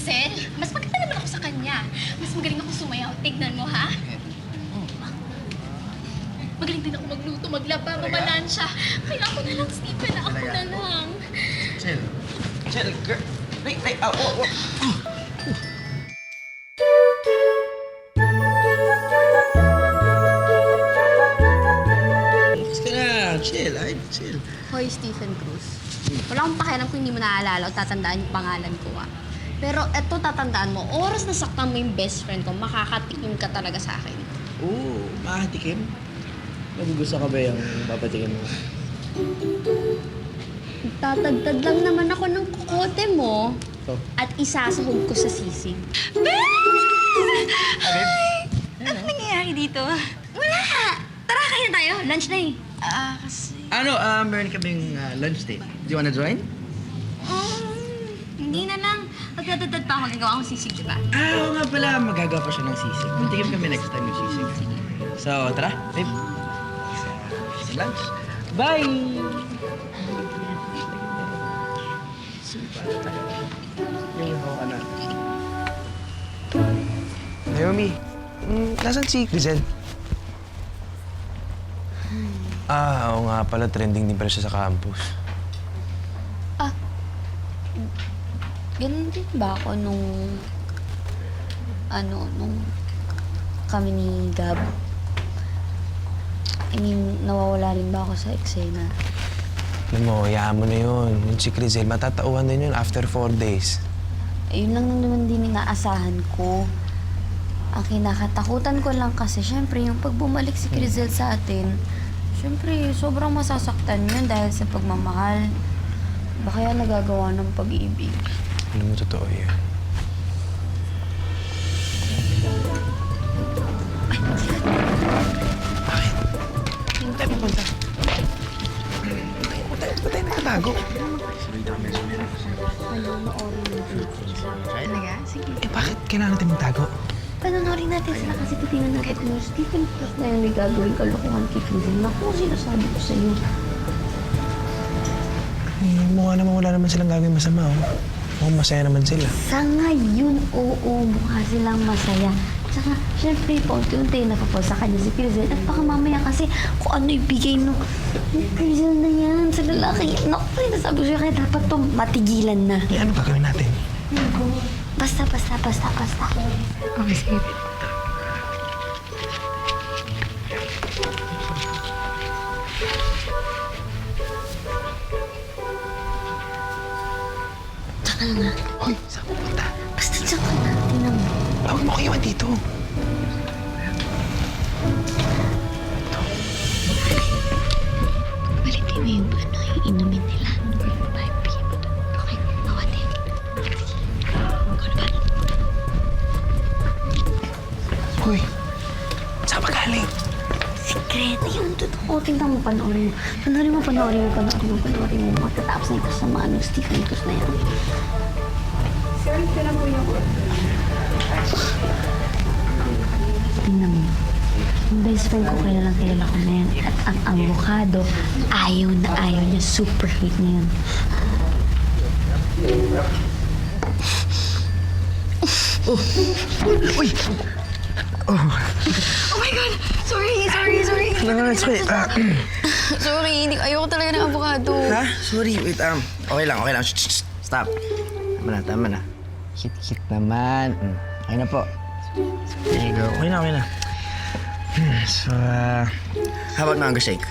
Crisel, mas maganda naman ako sa kanya. Mas magaling ako sumayaw. Tignan mo, ha? Magaling din ako magluto, maglaba, mamalansya. Kaya ako na lang, Stephen. Ako na lang. Chill. Chill, girl. Wait. Oh. Chill. Chill. Hoy, Stephen Cruz. Wala akong pakialam kung hindi mo naaalala o tatandaan yung pangalan ko, ah. Pero eto, tatandaan mo, oras na saktan mo yung best friend ko, makakatikim ka talaga sa akin. Oo, makatikim. Nagugusto ka ba yung papatikim mo? Tatagtad lang naman ako ng kukote mo Oh. at isasahog ko sa sisig. Ano nangyayari dito? Wala! Tara, kaya tayo. Lunch na eh. Kasi... Meron kaming lunch date. Do you wanna join? Hindi na lang. Pagdadadad pa ako, gagawa akong sisig, di ba? Oo nga pala, magagawa pa siya ng sisig. Magtikim kami next time yung sisig. So, tara, babe. Sa lunch. Bye! Yung hawa na. Naomi, nasan si Grisel? Oo nga pala, trending din pala siya sa campus. Ganun din ba ako nung kami ni Gab? I mean, nawawala rin ba ako sa eksena? Alam mo, hayaan mo na yun. Yung si Grisel, matatauhan din yun after 4 days. Ayun lang naman din inaasahan ko. Ang kinakatakutan ko lang kasi, syempre, yung pag bumalik si Grisel sa atin, syempre, sobrang masasaktan yun dahil sa pagmamahal. Ba kaya nagagawa ng pag-ibig? Alam mo, totoo yan. Bakit? Saan tayo pupunta? Ba't tayo nakatago? Talaga? Sige. Bakit kailangan natin magtago? Panonorin natin sila kasi titingnan natin kung Stephen Cruz na yung may gagawin kalokohan kay Grisel. Naku, sinasabi ko sa'yo. Mukha naman wala naman silang gagawin masama, oh. Mukhang masaya naman sila. Sa ngayon, oo, mukha silang masaya. Tsaka, syempre, paunti-unti napapal sa kanya si Grisel. At baka mamaya kasi kung ano ibigay no Grisel na yan sa lalaki. Naku, sinasabi ko siya kaya dapat to matigilan na. Ano gagawin natin? Basta. Okay, sige. Tsaka na nga. Hoy, saan pupunta? Basta tsaka na. Tingnan mo. Huwag mo ko iwan dito. Balitin mo yung yung inumin nila. Bigyan mo doon. Okay, awatin. Hoy, saan ka galing? Sekreto yun. Totoo. Tingnan mo, panoorin mo. Panoorin mo. Matatapos na ito sa mga Stephen Cruz na yan. Sir, ito lang po yung... Tingnan mo. Yung best friend ko kilala ko na yan. At ang avocado, ayaw niya. Super hate na yun. Uy! Oh my God! Sorry! Sorry. Sorry, ayoko talaga ng avocado. Ha? Sorry, wait, okay lang. Shh. Stop. Tama na. Hit naman. Okay na po. There you go. Okay na. So, how about mango shake?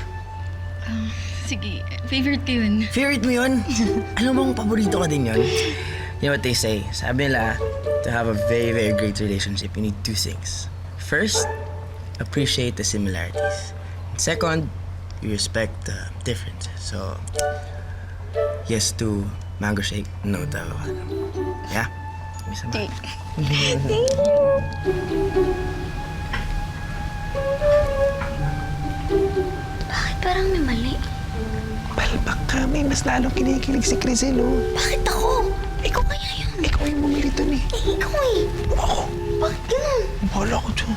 Sige, favorite ko yun. Favorite mo yun? Alam mo, paborito ko din yun. You know what they say? Sabi nila, to have a very, very great relationship, you need 2 things. First, appreciate the similarities. Second, you respect the differences. So, yes to mango shake, no to avocado. Yeah? May sama. Bakit parang may mali? Palpak ka, may mas lalong kinikilig si Grisel, oh. Bakit ako? Ikaw kaya yun. Ikaw yung bumili dun, eh. Ikaw eh. Ako. Bakit ganun? Bahala ko dyan.